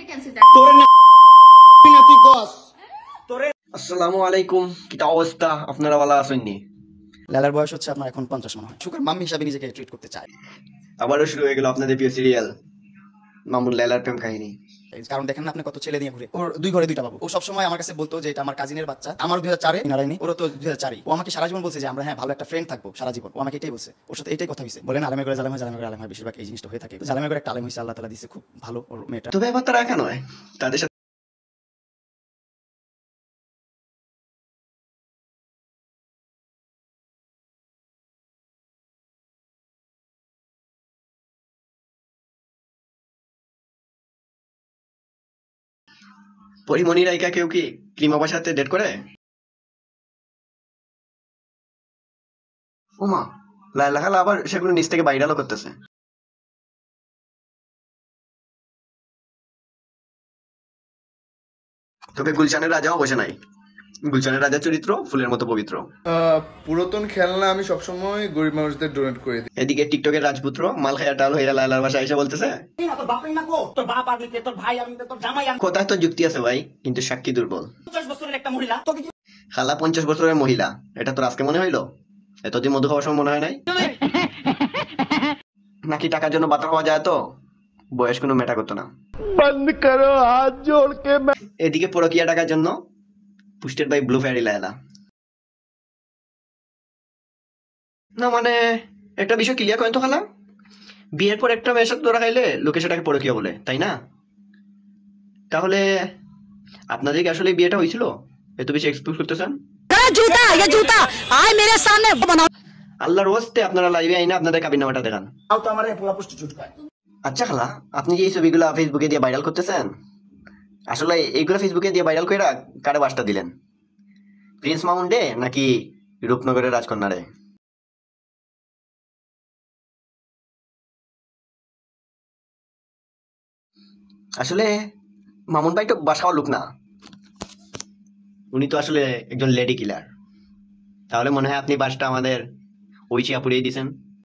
তোরে না তুই কস তোরে। আসসালামু আলাইকুম, কিটা অবস্থা? আপনারা ভালো আছেন নি? লালার বয়স হচ্ছে আপনার এখন 50 মনে হয়। শুকর মাম্মি হিসাবে নিজেকে ট্রিট করতে চায়। আবারও শুরু হয়ে গেল আপনাদের প্রিয় সিরিয়াল মামুন লায়লার প্রেম কাহিনী। কারণ দেখেন না আপনি কত ছেলে নিয়ে ঘুরে। ওর 2 ঘরে 2টা বাবু। ও সবসময় আমার কাছে বলতো যে এটা আমার কাজিনের বাচ্চা। আমার 2004-এ নারায়ণী, ওরও তো 2004-ই। ও আমাকে সারা জীবন বলছে যে আমরা হ্যাঁ ভালো একটা ফ্রেন্ড থাকবো সারা জীবন। ও আমাকে এটাই বলছে, ওর সাথে এটাই কথা হইছে। বলেন আলেমে করে জালেমে আলেম হয়, বেশিরভাগ এই জিনিসটা হয়ে থাকে। জালেমে করে একটা আলেম হইছে, আল্লাহ তাআলা দিছে খুব ভালো ওর মেয়েটা। তো ব্যাপারটা রাখা নয় তাদের সাথে পরিমণি রাইকা কেউ কি ক্রিমাবার সাথে ডেট করে? ওমা, লায়লা খালা আবার সেগুলো নিচ থেকে ভাইরালও করতেছে। তবে গুলশানের রাজাও বসে নাই। গুলশানের রাজার চরিত্র ফুলের মতো পবিত্র। পুরাতন খেলনা আমি সবসময় গরিব মানুষদের ডোনেট করে দিই। এদিকে টিকটকের রাজপুত্র মাল খায়া টাল হইয়া লায়লার বাসায় এসে বলতেছে কোথায় তো যুক্তি আছে ভাই, কিন্তু সাক্ষী দুর্বল। 50 বছরের একটা মহিলা খালা 50 বছরের মহিলা, এটা তোর আজকে মনে হইলো? এতদিন মধু খাওয়ার সময় মনে হয় নাই নাকি? টাকার জন্য বাতা হওয়া যায় তো বয়স কোনো মেটা করতো না। বন্ধ করো হাত জোড় কে। এদিকে পরকিয়া টাকার জন্য পুস্টেড বাই ব্লু ফেয়ারি লায়লা। না মানে একটা বিষয় ক্লিয়ার করেন তো খালা, বিয়ের পর একটা মেয়ের সাথে ধরা খাইলে লোকে সেটাকে পরকিয়া বলে, তাই না? তাহলে আপনাদের কি আসলে বিয়েটা হয়েছিল? এত বেশি এক্সপোজ করতেছেন। আল্লাহর ওয়াস্তে আপনারা লাইভে আইনা আপনাদের কাবিননামাটা দেখান। তাও তো আমারে পোলা প্রস্টিটিউট কয়। আচ্ছা খালা, আপনি যে এই ছবিগুলো ফেসবুকে দিয়ে ভাইরাল করতেছেন, আসলে এইগুলো ফেসবুকে দিয়ে ভাইরাল করে কারে বাসটা দিলেন? প্রিন্স মামুন ডে নাকি রূপনগরের রাজকন্যা রে? আসলে মামুন ভাই তো বাসাও লোক না, উনি তো আসলে একজন লেডি কিলার। তাহলে মনে হয় আপনি বাসটা আমাদের ঐশী আপুরেই দিছেন।